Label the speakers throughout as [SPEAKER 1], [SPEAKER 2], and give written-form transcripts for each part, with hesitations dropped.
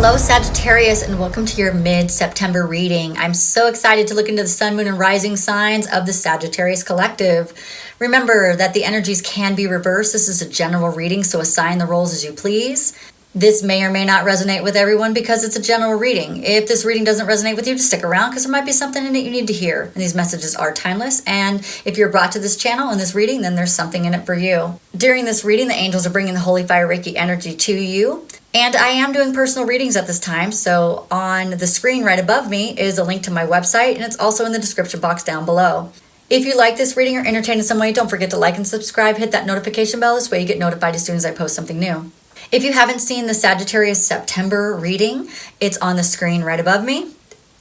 [SPEAKER 1] Hello Sagittarius, and welcome to your mid-September reading. I'm so excited to look into the sun, moon, and rising signs of the Sagittarius collective. Remember that the energies can be reversed. This is a general reading, so assign the roles as you please. This may or may not resonate with everyone because it's a general reading. If this reading doesn't resonate with you, just stick around because there might be something in it you need to hear. And these messages are timeless. And if you're brought to this channel in this reading, then there's something in it for you. During this reading, the angels are bringing the Holy Fire Reiki energy to you. And I am doing personal readings at this time. So on the screen right above me is a link to my website, and it's also in the description box down below. If you like this reading or entertained in some way, don't forget to like and subscribe. Hit that notification bell. This way you get notified as soon as I post something new. If you haven't seen the Sagittarius September reading, it's on the screen right above me,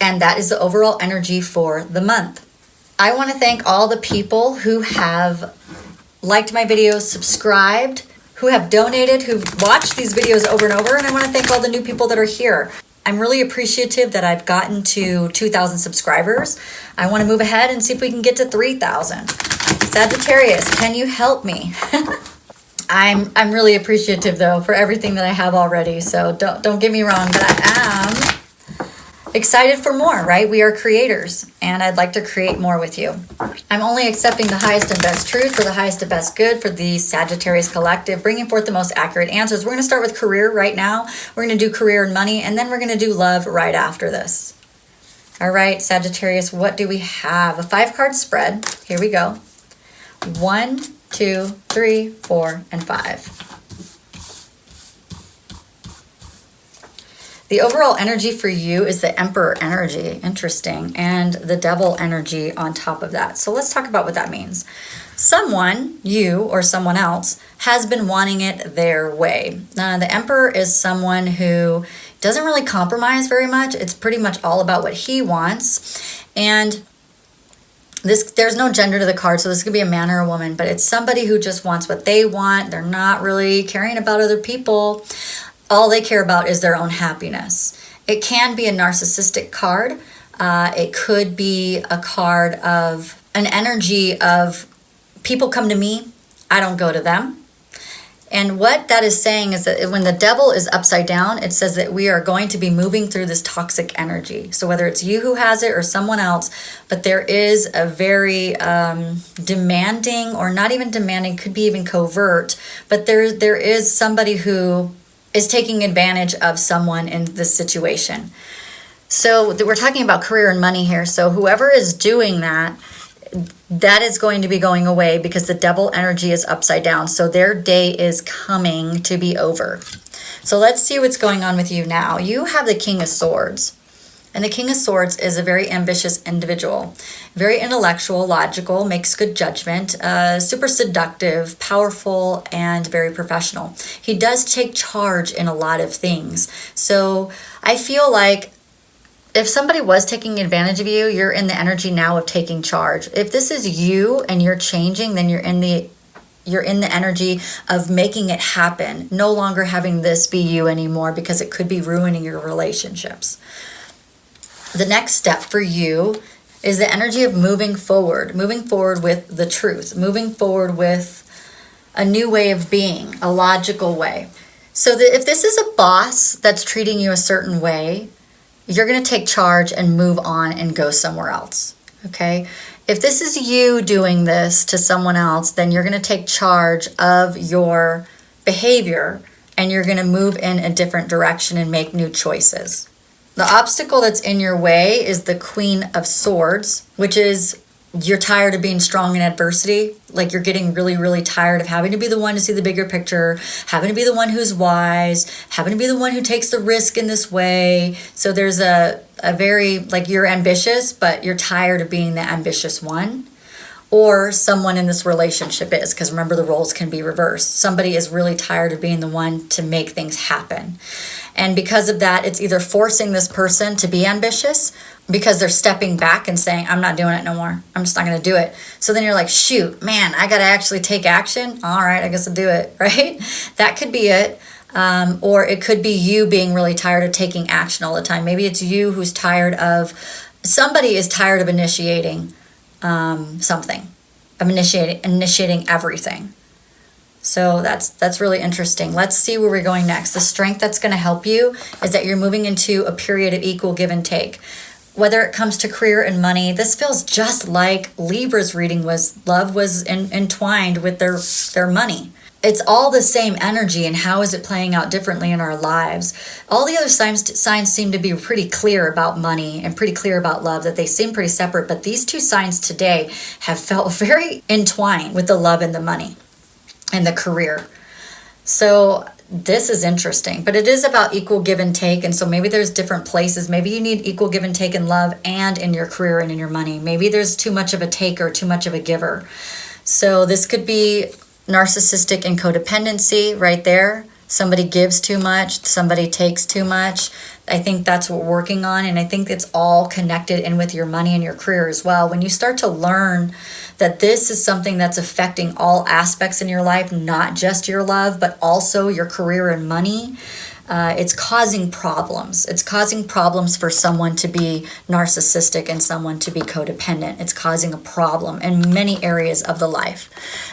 [SPEAKER 1] and that is the overall energy for the month. I want to thank all the people who have liked my videos, subscribed, who have donated, who've watched these videos over and over, and I want to thank all the new people that are here. I'm really appreciative that I've gotten to 2,000 subscribers. I want to move ahead and see if we can get to 3,000. Sagittarius, can you help me? I'm really appreciative though for everything that I have already. So don't get me wrong, but I am excited for more, right? We are creators and I'd like to create more with you. I'm only accepting the highest and best truth for the highest and best good for the Sagittarius collective, bringing forth the most accurate answers. We're going to start with career right now. We're going to do career and money, and then we're going to do love right after this. All right, Sagittarius, what do we have? A 5-card spread. Here we go. 1, 2, 3, 4, and 5. The overall energy for you is the Emperor energy, interesting, and the Devil energy on top of that. So let's talk about what that means. Someone, you or someone else, has been wanting it their way. The Emperor is someone who doesn't really compromise very much. It's pretty much all about what he wants. And there's no gender to the card, so this could be a man or a woman, but it's somebody who just wants what they want. They're not really caring about other people. All they care about is their own happiness. It can be a narcissistic card. It could be a card of an energy of people come to me, I don't go to them. And what that is saying is that when the Devil is upside down, it says that we are going to be moving through this toxic energy. So whether it's you who has it or someone else, but there is a very demanding, or not even demanding, could be even covert, but there is somebody who is taking advantage of someone in this situation. So we're talking about career and money here. So whoever is doing that, that is going to be going away because the Devil energy is upside down. So their day is coming to be over. So let's see what's going on with you now. You have the King of Swords. And the King of Swords is a very ambitious individual. Very intellectual, logical, makes good judgment, super seductive, powerful, and very professional. He does take charge in a lot of things. So I feel like if somebody was taking advantage of you, you're in the energy now of taking charge. If this is you and you're changing, then you're in the energy of making it happen, no longer having this be you anymore because it could be ruining your relationships. The next step for you is the energy of moving forward with the truth, moving forward with a new way of being, a logical way. So that if this is a boss that's treating you a certain way, you're going to take charge and move on and go somewhere else, okay? If this is you doing this to someone else, then you're going to take charge of your behavior and you're going to move in a different direction and make new choices. The obstacle that's in your way is the Queen of Swords, which is you're tired of being strong in adversity. Like you're getting really, really tired of having to be the one to see the bigger picture, having to be the one who's wise, having to be the one who takes the risk in this way. So there's a very, like you're ambitious, but you're tired of being the ambitious one. Or someone in this relationship is, because remember the roles can be reversed. Somebody is really tired of being the one to make things happen. And because of that, it's either forcing this person to be ambitious because they're stepping back and saying, I'm not doing it no more. I'm just not going to do it. So then you're like, shoot, man, I got to actually take action. All right, I guess I'll do it, right? That could be it. Or it could be you being really tired of taking action all the time. Maybe it's you who's tired of, somebody is tired of initiating something, of initiating everything. So that's really interesting. Let's see where we're going next. The strength that's going to help you is that you're moving into a period of equal give and take. Whether it comes to career and money, this feels just like Libra's reading was. Love was entwined with their money. It's all the same energy, and how is it playing out differently in our lives? All the other signs seem to be pretty clear about money and pretty clear about love, that they seem pretty separate, but these two signs today have felt very entwined with the love and the money and the career. So this is interesting, but it is about equal give and take. And so maybe there's different places. Maybe you need equal give and take in love and in your career and in your money. Maybe there's too much of a taker, too much of a giver. So this could be narcissistic and codependency right there. Somebody gives too much, somebody takes too much. I think that's what we're working on, and I think it's all connected in with your money and your career as well. When you start to learn that this is something that's affecting all aspects in your life, not just your love, but also your career and money, it's causing problems. It's causing problems for someone to be narcissistic and someone to be codependent. It's causing a problem in many areas of the life.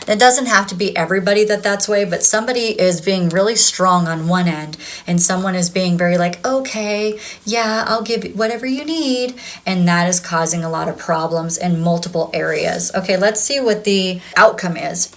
[SPEAKER 1] It doesn't have to be everybody that's way, but somebody is being really strong on one end and someone is being very like, okay, yeah, I'll give you whatever you need. And that is causing a lot of problems in multiple areas. Okay, let's see what the outcome is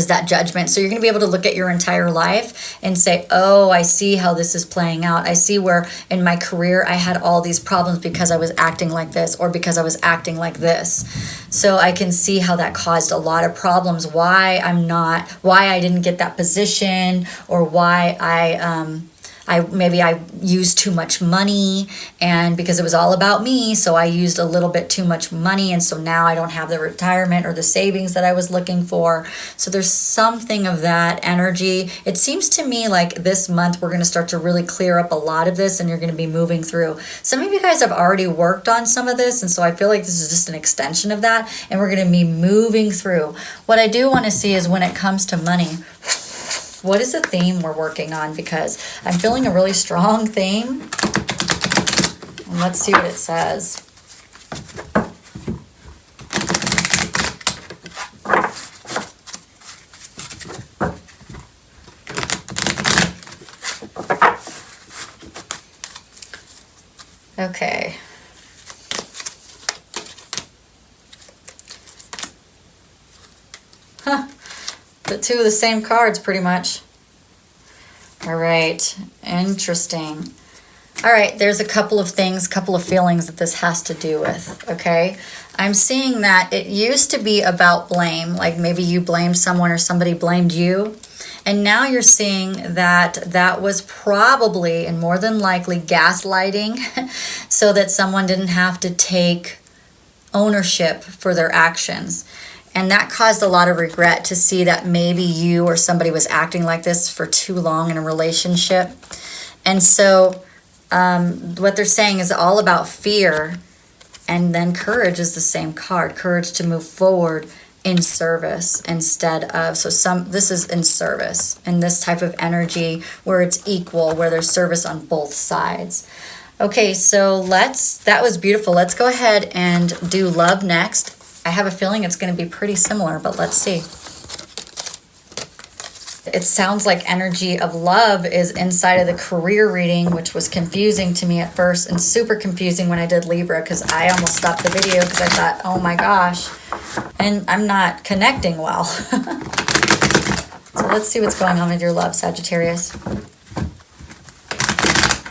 [SPEAKER 1] that judgment. So you're going to be able to look at your entire life and say, oh, I see how this is playing out. I see where in my career I had all these problems because I was acting like this or because I was acting like this. So I can see how that caused a lot of problems, why I didn't get that position, or why I used too much money, and because it was all about me, so I used a little bit too much money, and so now I don't have the retirement or the savings that I was looking for. So there's something of that energy. It seems to me like this month we're going to start to really clear up a lot of this, and you're going to be moving through. Some of you guys have already worked on some of this, and so I feel like this is just an extension of that, and we're going to be moving through. What I do want to see is when it comes to money, what is the theme we're working on? Because I'm feeling a really strong theme. And let's see what it says. Okay. Huh. The two of the same cards, pretty much. All right, interesting. All right, there's a couple of feelings that this has to do with, okay? I'm seeing that it used to be about blame, like maybe you blamed someone or somebody blamed you, and now you're seeing that was probably and more than likely gaslighting so that someone didn't have to take ownership for their actions. And that caused a lot of regret to see that maybe you or somebody was acting like this for too long in a relationship. And so what they're saying is all about fear. And then courage is the same card. Courage to move forward in service instead of, this is in service. And this type of energy where it's equal, where there's service on both sides. Okay, so that was beautiful. Let's go ahead and do love next. I have a feeling it's going to be pretty similar, but let's see. It sounds like energy of love is inside of the career reading, which was confusing to me at first and super confusing when I did Libra, because I almost stopped the video because I thought, oh my gosh, and I'm not connecting well. So let's see what's going on with your love, Sagittarius.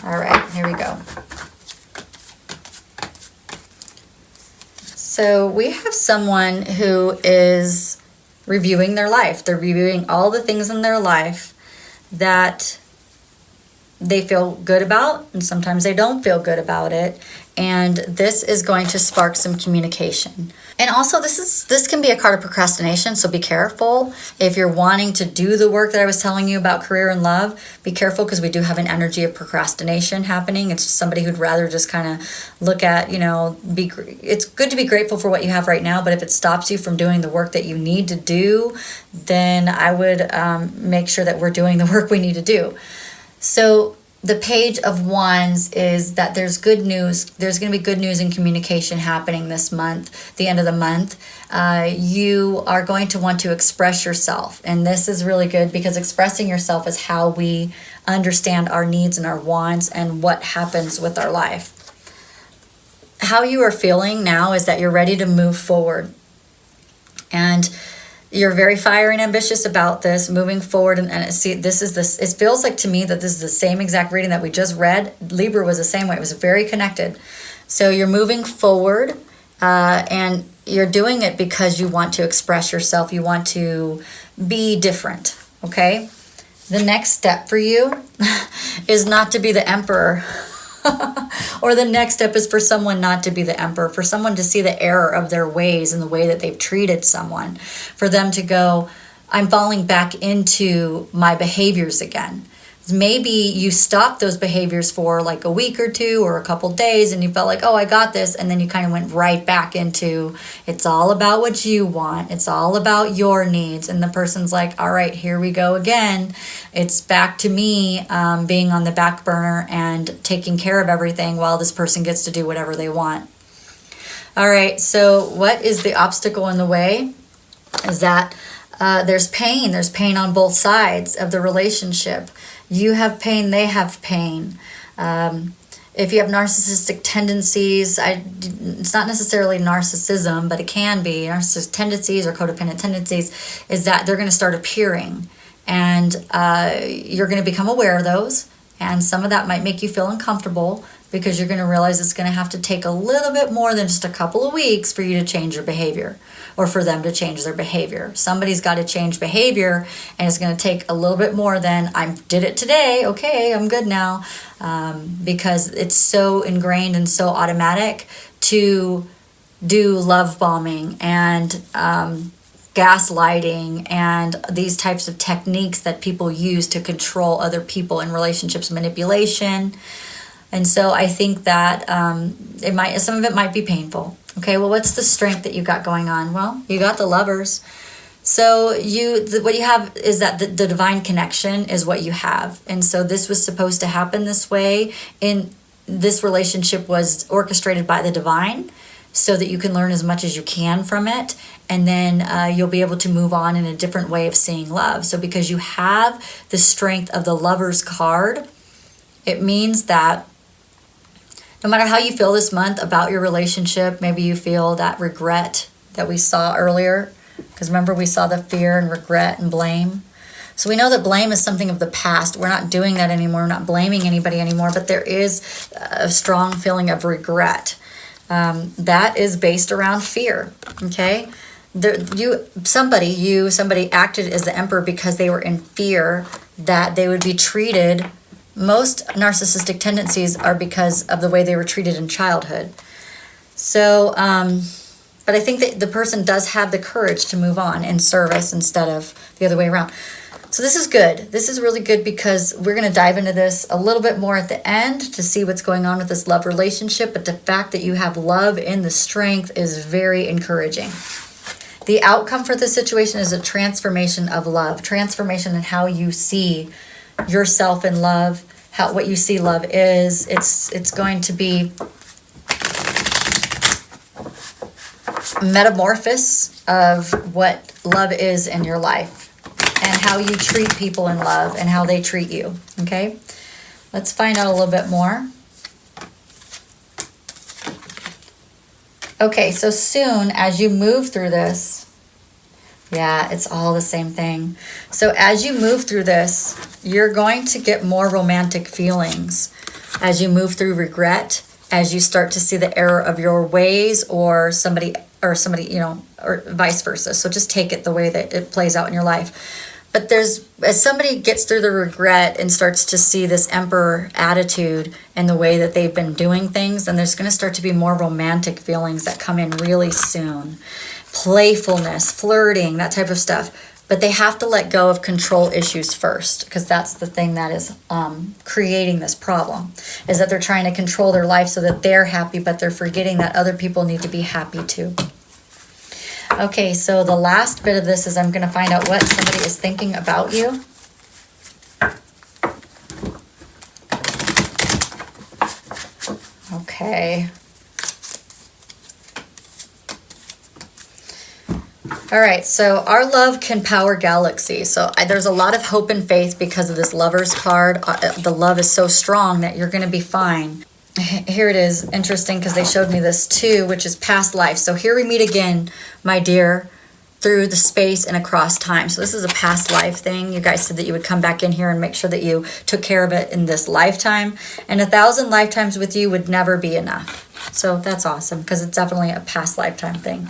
[SPEAKER 1] All right, here we go. So we have someone who is reviewing their life. They're reviewing all the things in their life that they feel good about, and sometimes they don't feel good about it. And this is going to spark some communication. And also this can be a card of procrastination, so be careful. If you're wanting to do the work that I was telling you about career and love, be careful, because we do have an energy of procrastination happening. It's just somebody who'd rather just kind of look at, it's good to be grateful for what you have right now, but if it stops you from doing the work that you need to do, then I would make sure that we're doing the work we need to do. So the Page of Wands is that there's good news. There's going to be good news and communication happening this month, the end of the month. You are going to want to express yourself. And this is really good because expressing yourself is how we understand our needs and our wants and what happens with our life. How you are feeling now is that you're ready to move forward. And you're very fiery and ambitious about this, moving forward. And see, it feels like to me that this is the same exact reading that we just read. Libra was the same way. It was very connected. So you're moving forward, and you're doing it because you want to express yourself. You want to be different, okay? The next step for you is not to be the emperor. Or the next step is for someone not to be the emperor, for someone to see the error of their ways and the way that they've treated someone, for them to go, I'm falling back into my behaviors again. Maybe you stopped those behaviors for like a week or two or a couple days and you felt like, oh, I got this. And then you kind of went right back into, it's all about what you want. It's all about your needs. And the person's like, all right, here we go again. It's back to me being on the back burner and taking care of everything while this person gets to do whatever they want. All right, so what is the obstacle in the way? Is that there's pain. There's pain on both sides of the relationship. You have pain, they have pain. If you have narcissistic tendencies, it's not necessarily narcissism, but it can be. Narcissistic tendencies or codependent tendencies is that they're going to start appearing. And you're going to become aware of those. And some of that might make you feel uncomfortable because you're going to realize it's going to have to take a little bit more than just a couple of weeks for you to change your behavior or for them to change their behavior. Somebody's got to change behavior, and it's going to take a little bit more than I did it today. Okay, I'm good now. Because it's so ingrained and so automatic to do love bombing and gaslighting and these types of techniques that people use to control other people in relationships, manipulation. And so I think that some of it might be painful. Okay, well, what's the strength that you got going on? Well, you got the Lovers. So what you have is that the divine connection is what you have. And so this was supposed to happen this way. This relationship was orchestrated by the divine so that you can learn as much as you can from it. And then you'll be able to move on in a different way of seeing love. So because you have the strength of the Lovers card, it means that no matter how you feel this month about your relationship, maybe you feel that regret that we saw earlier. Because remember, we saw the fear and regret and blame. So we know that blame is something of the past. We're not doing that anymore. We're not blaming anybody anymore. But there is a strong feeling of regret. That is based around fear. Okay? Somebody acted as the emperor because they were in fear that they would be treated. Most narcissistic tendencies are because of the way they were treated in childhood. So, but I think that the person does have the courage to move on in service instead of the other way around. So this is good. This is really good because we're going to dive into this a little bit more at the end to see what's going on with this love relationship. But the fact that you have love in the strength is very encouraging. The outcome for this situation is a transformation of love, transformation in how you see yourself in love, what you see love is. It's going to be metamorphosis of what love is in your life and how you treat people in love and how they treat you. Okay, let's find out a little bit more. Okay, so soon as you move through this, yeah, it's all the same thing. So as you move through this, you're going to get more romantic feelings as you move through regret, as you start to see the error of your ways or somebody, or vice versa. So just take it the way that it plays out in your life. But as somebody gets through the regret and starts to see this emperor attitude and the way that they've been doing things, then there's going to start to be more romantic feelings that come in really soon. Playfulness, flirting, that type of stuff. But they have to let go of control issues first, because that's the thing that is creating this problem, is that they're trying to control their life so that they're happy, but they're forgetting that other people need to be happy too. Okay, so the last bit of this is I'm going to find out what somebody is thinking about you. All right, so our love can power galaxies. So there's a lot of hope and faith because of this Lovers card. The love is so strong that you're going to be fine. Here it is. Interesting because they showed me this too, which is past life. So here we meet again, my dear, through the space and across time. So this is a past life thing. You guys said that you would come back in here and make sure that you took care of it in this lifetime. And 1,000 lifetimes with you would never be enough. So that's awesome because it's definitely a past lifetime thing.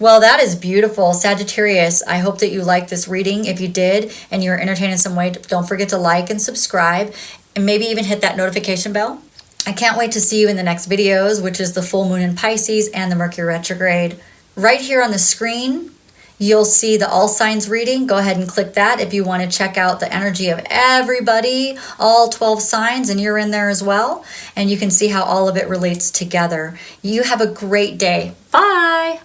[SPEAKER 1] Well, that is beautiful. Sagittarius, I hope that you liked this reading. If you did and you're entertained in some way, don't forget to like and subscribe and maybe even hit that notification bell. I can't wait to see you in the next videos, which is the full moon in Pisces and the Mercury retrograde. Right here on the screen, you'll see the all signs reading. Go ahead and click that if you want to check out the energy of everybody, all 12 signs, and you're in there as well. And you can see how all of it relates together. You have a great day. Bye.